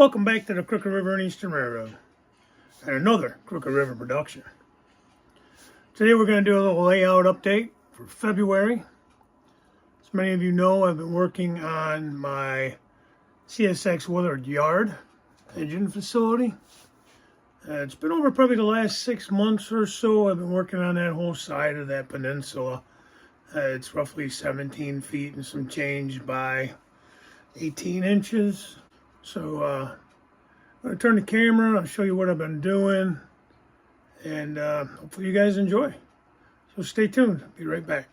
Welcome back to the Crooked River and Eastern Railroad and another Crooked River production. Today we're going to do a little layout update for February. As many of you know, I've been working on my CSX Willard Yard engine facility. It's been over probably the last 6 months or so. I've been working on that whole side of that peninsula. It's roughly 17 feet and some change by 18 inches. So I'm going to turn the camera, I'll show you what I've been doing, and hopefully you guys enjoy. So stay tuned, I'll be right back.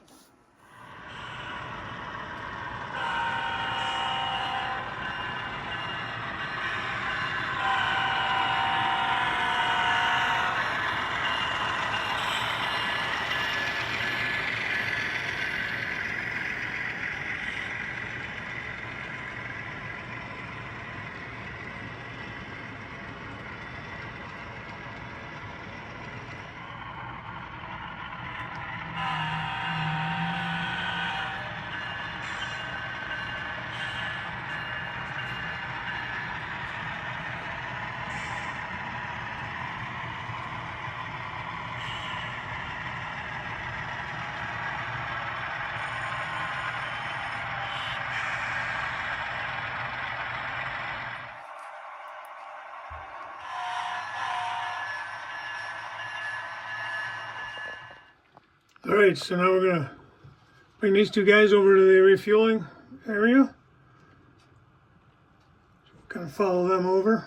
Alright, so now we're going to bring these two guys over to the refueling area. So we'll kind of follow them over.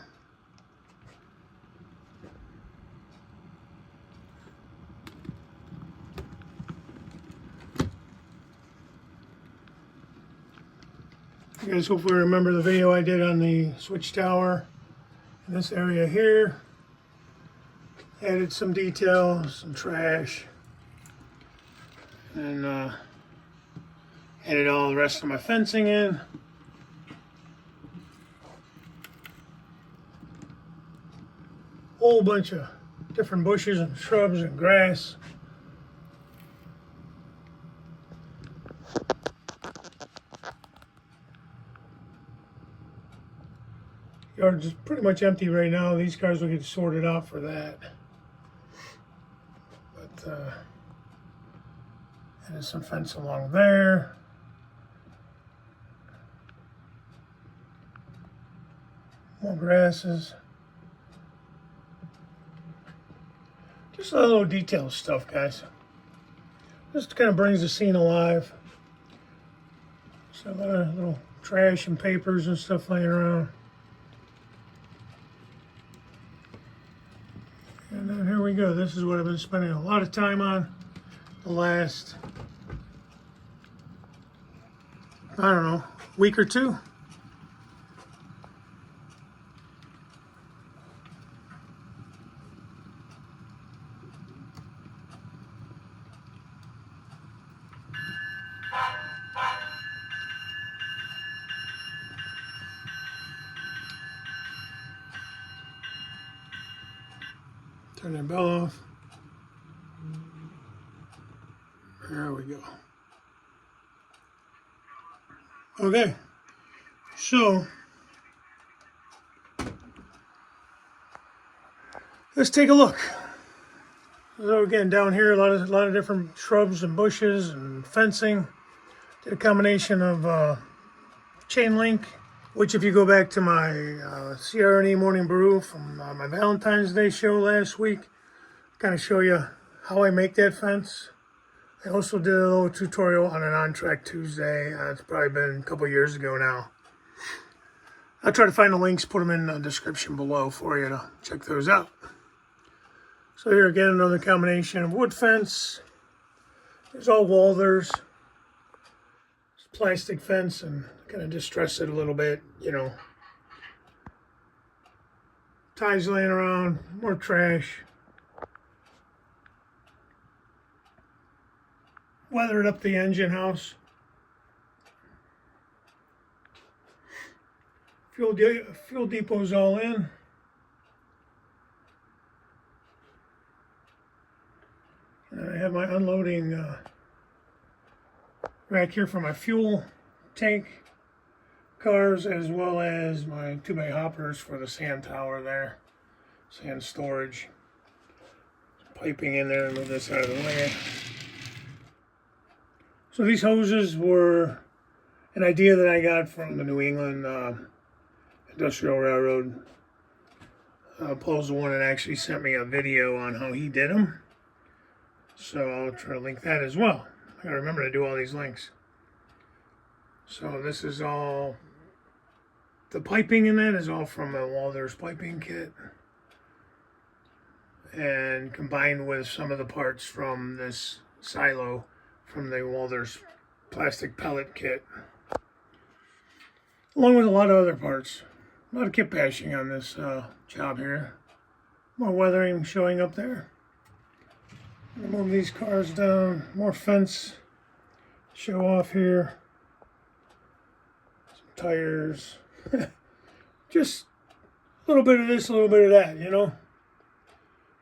You guys hopefully remember the video I did on the switch tower in this area here. Added some detail, some trash. And added all the rest of my fencing in. Whole bunch of different bushes and shrubs and grass. Yard's is pretty much empty right now. These cars will get sorted out for that. But and there's some fence along there. More grasses. Just a little detail stuff, guys. Just kind of brings the scene alive. So a lot of little trash and papers and stuff laying around. And then here we go. This is what I've been spending a lot of time on the last, I don't know, week or two. Turn that bell off. There we go. Okay, so let's take a look. So again, down here, a lot of different shrubs and bushes and fencing. Did a combination of chain link, which if you go back to my CRNE morning brew from my Valentine's Day show last week, kind of show you how I make that fence. I also did a little tutorial on an on-track Tuesday. It's probably been a couple years ago now. I'll try to find the links, put them in the description below for you to check those out. So here again, another combination of wood fence. There's all Walthers. It's plastic fence and kind of distress it a little bit, you know. Ties laying around, more trash. Weathered up the engine house. Fuel depot's all in. And I have my unloading rack here for my fuel tank. cars, as well as my 2-bay hoppers for the sand tower there, sand storage. Piping in there, move this out of the way. So these hoses were an idea that I got from the New England Industrial Railroad. Paul's the one that actually sent me a video on how he did them. So I'll try to link that as well. I gotta remember to do all these links. So this is all, the piping in that is all from a Walther's piping kit. And combined with some of the parts from this silo from the Walther's plastic pellet kit. Along with a lot of other parts. A lot of kit bashing on this job here. More weathering showing up there. Move these cars down. More fence show off here. Some tires. Just a little bit of this, a little bit of that, you know.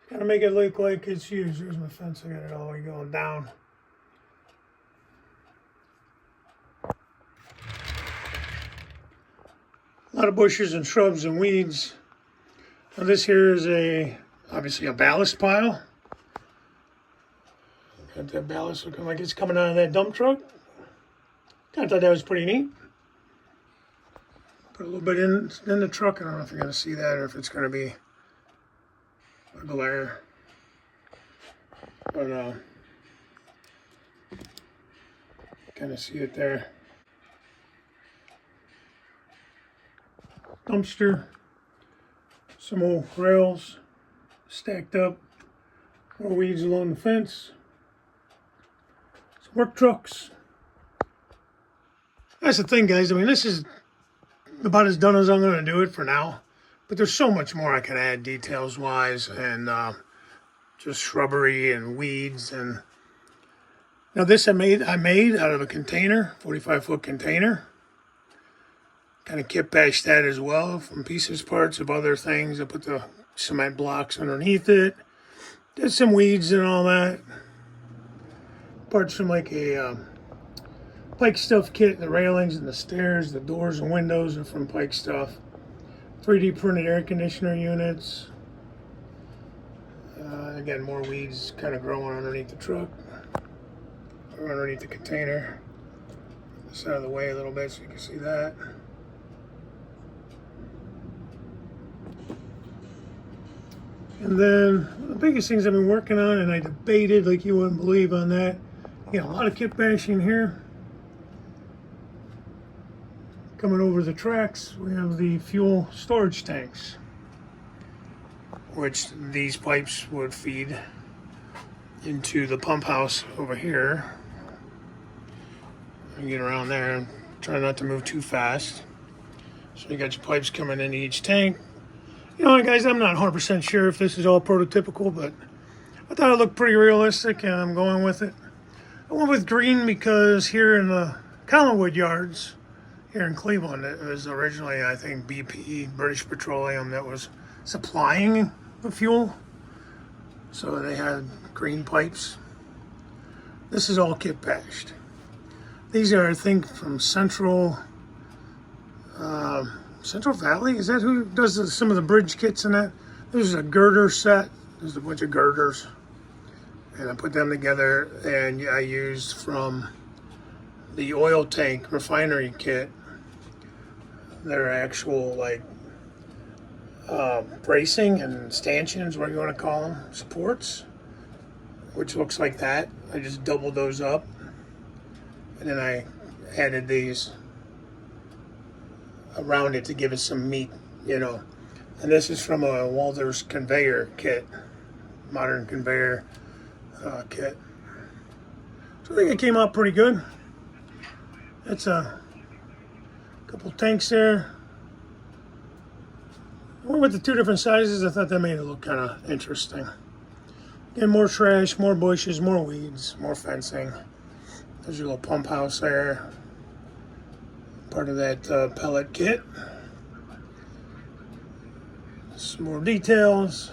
Gotta make it look like it's used. There's my fence. I got it all the way going down. A lot of bushes and shrubs and weeds. Now this here is obviously a ballast pile. Got that ballast looking like it's coming out of that dump truck. I thought that was pretty neat. Put a little bit in the truck. I don't know if you're going to see that or if it's going to be a glare. But kind of see it there. Dumpster, some old rails stacked up, more weeds along the fence, some work trucks. That's the thing, guys. I mean, this is about as done as I'm going to do it for now, but there's so much more I can add details wise, and just shrubbery and weeds. And now this I made out of a container, 45-foot container. Kind of kit bashed that as well from parts of other things. I put the cement blocks underneath it. Did some weeds and all that. Parts from like a Pike Stuff kit. The railings and the stairs, the doors and windows are from Pike Stuff. 3D printed air conditioner units. Again, more weeds kind of growing underneath the truck. Or underneath the container. This out of the way a little bit so you can see that. And then the biggest things I've been working on, and I debated like you wouldn't believe on that. You know, a lot of kit bashing here. Coming over the tracks, we have the fuel storage tanks, which these pipes would feed into the pump house over here. And get around there and try not to move too fast. So you got your pipes coming into each tank. You know, guys, I'm not 100% sure if this is all prototypical, but I thought it looked pretty realistic, and I'm going with it. I went with green because here in the Collinwood yards, here in Cleveland, it was originally, I think, BP, British Petroleum, that was supplying the fuel. So they had green pipes. This is all kit bashed. These are, I think, from Central Valley. Is that who does some of the bridge kits and that? There's a girder set. There's a bunch of girders. And I put them together, and I used from the oil tank refinery kit their actual like bracing and stanchions, what you want to call them, supports, which looks like that. I just doubled those up, and then I added these around it to give it some meat, you know. And this is from a Walther's conveyor kit, modern conveyor kit. So I think it came out pretty good. That's a couple tanks there. I went with the two different sizes. I thought that made it look kind of interesting. Again, more trash, more bushes, more weeds, more fencing. There's your little pump house there. Part of that pellet kit. Some more details.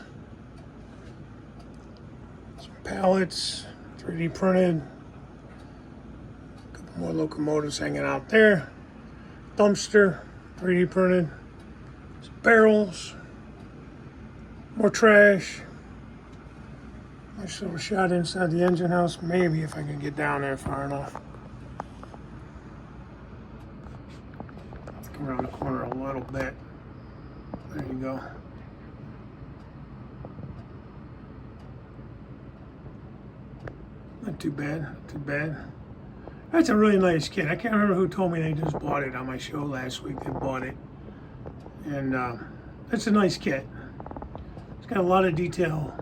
Some pallets, 3D printed. A couple more locomotives hanging out there. dumpster, 3D printed. Some barrels, more trash. Nice little shot inside the engine house, maybe if I can get down there far enough. Let's come around the corner a little bit. There you go. Not too bad, not too bad. That's a really nice kit. I can't remember who told me they just bought it on my show last week. They bought it. And it's a nice kit. It's got a lot of detail.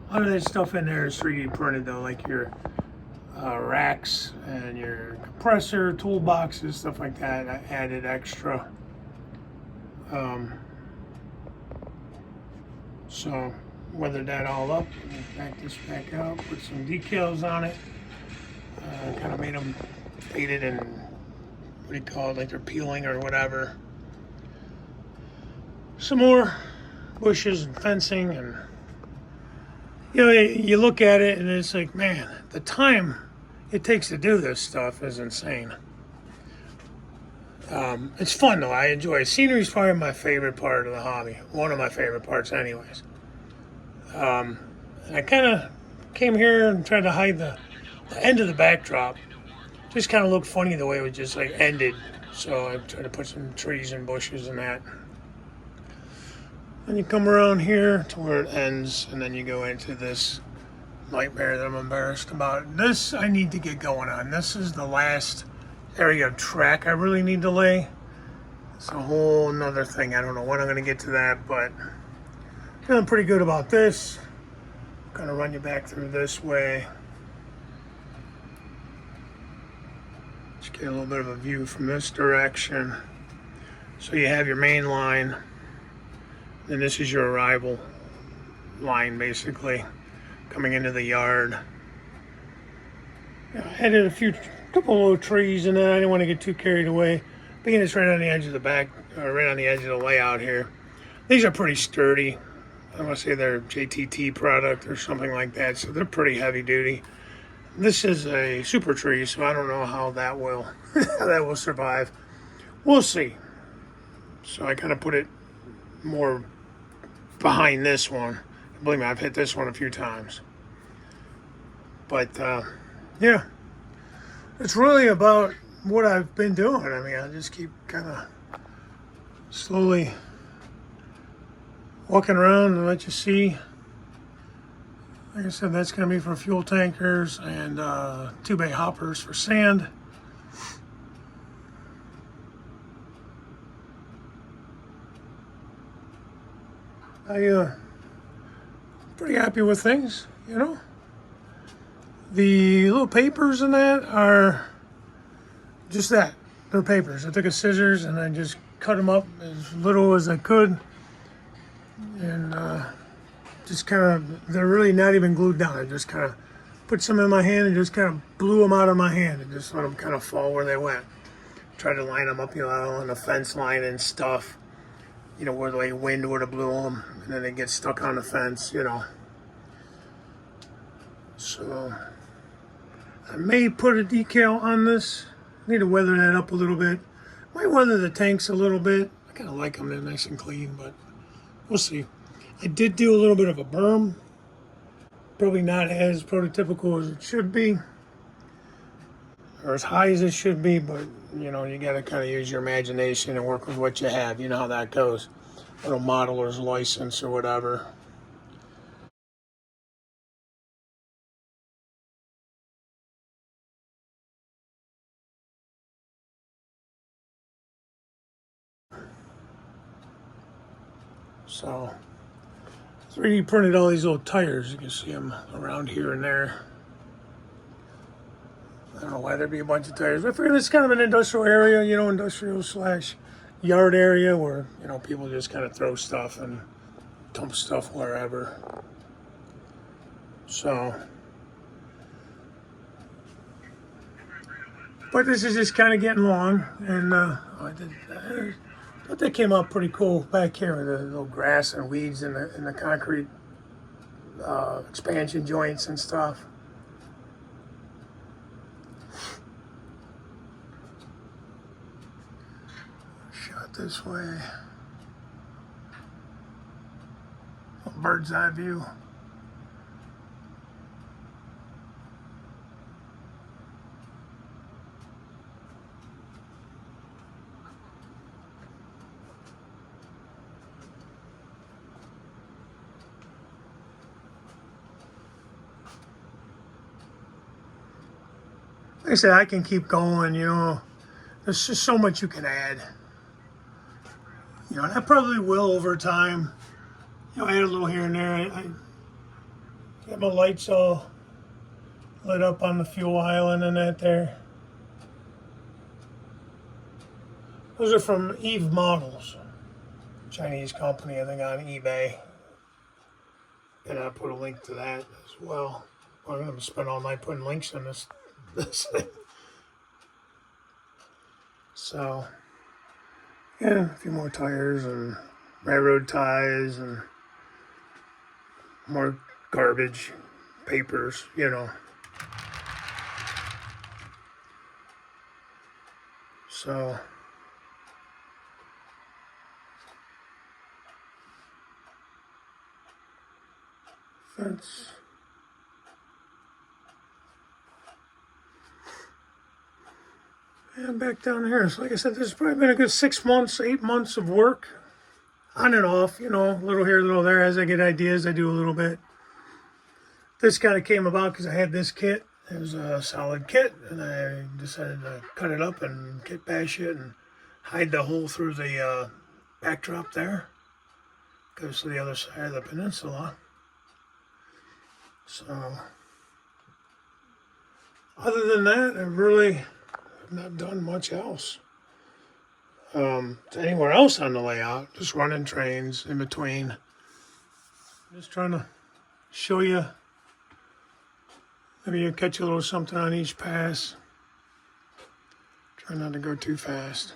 A lot of that stuff in there is 3D printed though, like your racks and your compressor, toolboxes, stuff like that. I added extra. So weathered that all up, back this back out, put some decals on it. Kind of made them faded and what do you call it, like they're peeling or whatever. Some more bushes and fencing, and you know, you look at it and it's like, man, the time it takes to do this stuff is insane. It's fun though. I enjoy it. Scenery is probably my favorite part of the hobby. One of my favorite parts anyways. And I kind of came here and tried to hide the end of the backdrop. Just kind of looked funny the way it was just like ended. So I tried to put some trees and bushes and that. Then you come around here to where it ends, and then you go into this nightmare that I'm embarrassed about. This I need to get going on. This is the last area of track I really need to lay. It's a whole nother thing. I don't know when I'm going to get to that, but feeling pretty good about this. I'm going to run you back through this way. Just get a little bit of a view from this direction. So you have your main line. And this is your arrival line, basically, coming into the yard. I added a couple of little trees, and then I didn't want to get too carried away. Being it's right on the edge of the back, or right on the edge of the layout here. These are pretty sturdy. I want to say they're JTT product or something like that, so they're pretty heavy duty. This is a super tree, so I don't know how that will survive. We'll see. So I kind of put it more behind this one. Believe me, I've hit this one a few times. But yeah, it's really about what I've been doing. I mean, I just keep kind of slowly walking around and let you see. Like I said, that's going to be for fuel tankers and 2-bay hoppers for sand. I'm pretty happy with things, you know. The little papers in that are just that. They're papers. I took a scissors and I just cut them up as little as I could. And just kind of, they're really not even glued down. I just kind of put some in my hand and just kind of blew them out of my hand and just let them kind of fall where they went. Tried to line them up, you know, on the fence line and stuff. You know, where the wind would have blew them, and then they get stuck on the fence, you know. So, I may put a decal on this. I need to weather that up a little bit. Might weather the tanks a little bit. I kind of like them, they're nice and clean, but we'll see. I did do a little bit of a berm. Probably not as prototypical as it should be, or as high as it should be, but you know, you got to kind of use your imagination and work with what you have. You know how that goes. Little modeler's license or whatever. So, 3D printed all these little tires. You can see them around here and there. I don't know why there'd be a bunch of tires, but I figured it's kind of an industrial area, you know, industrial slash yard area where, you know, people just kind of throw stuff and dump stuff wherever. So, but this is just kind of getting long, and I thought that came out pretty cool back here with the little grass and weeds in the concrete expansion joints and stuff. out this way. A bird's eye view. Like I said, I can keep going, you know. There's just so much you can add. You know, and I probably will over time. You know, add a little here and there. I got my lights all lit up on the fuel island and that there. Those are from Eve Models, Chinese company, I think, on eBay. And I put a link to that as well. I'm going to spend all night putting links in this thing. So, yeah, a few more tires and railroad ties and more garbage, papers, you know. So, fence. And back down here. So like I said, this has probably been a good 6 months, 8 months of work. On and off, you know, a little here, a little there. As I get ideas, I do a little bit. This kind of came about because I had this kit. It was a solid kit, and I decided to cut it up and kit bash it and hide the hole through the backdrop there. Goes to the other side of the peninsula. So, other than that, I really have not done much else. Anywhere else on the layout, just running trains in between. Just trying to show you, maybe you catch a little something on each pass. Try not to go too fast.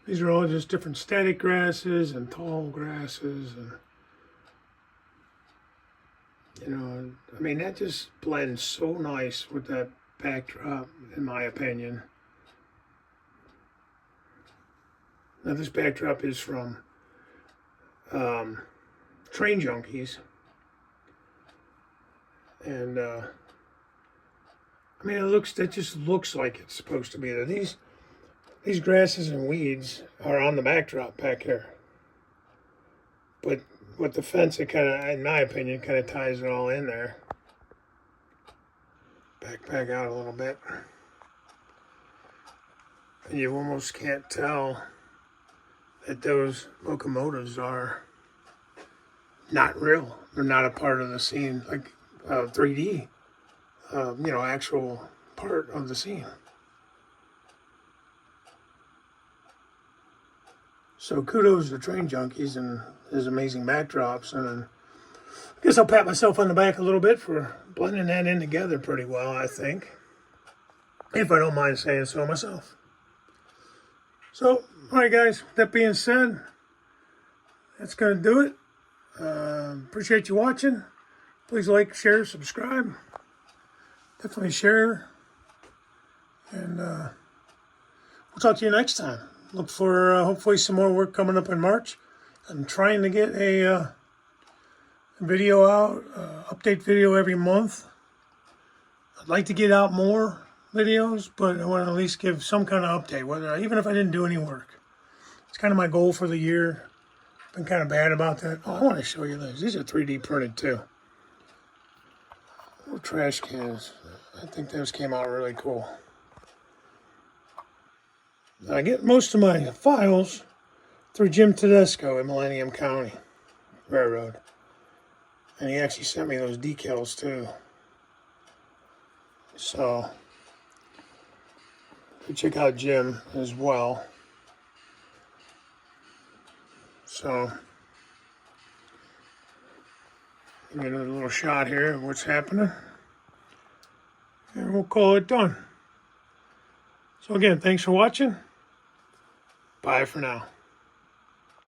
These are all just different static grasses and tall grasses, and you know, I mean, that just blends so nice with that backdrop, in my opinion. Now, this backdrop is from Train Junkies. And, I mean, it just looks like it's supposed to be there. These grasses and weeds are on the backdrop back here. But with the fence, it kind of, in my opinion, kind of ties it all in there. Back out a little bit. And you almost can't tell that those locomotives are not real. They're not a part of the scene, like 3D, you know, actual part of the scene. So kudos to Train Junkies and his amazing backdrops. And then I guess I'll pat myself on the back a little bit for blending that in together pretty well, I think. If I don't mind saying so myself. So, alright guys, that being said, that's going to do it. Appreciate you watching. Please like, share, subscribe. Definitely share. And we'll talk to you next time. Look for hopefully some more work coming up in March. I'm trying to get a video out, update video every month. I'd like to get out more videos, but I want to at least give some kind of update, even if I didn't do any work. It's kind of my goal for the year. Been kind of bad about that. Oh, I want to show you these. These are 3D printed too. Little trash cans. I think those came out really cool. I get most of my files through Jim Tedesco in Millenium County Railroad. And he actually sent me those decals too. So, check out Jim as well. So, give me another little shot here of what's happening. And we'll call it done. So again, thanks for watching. Bye for now.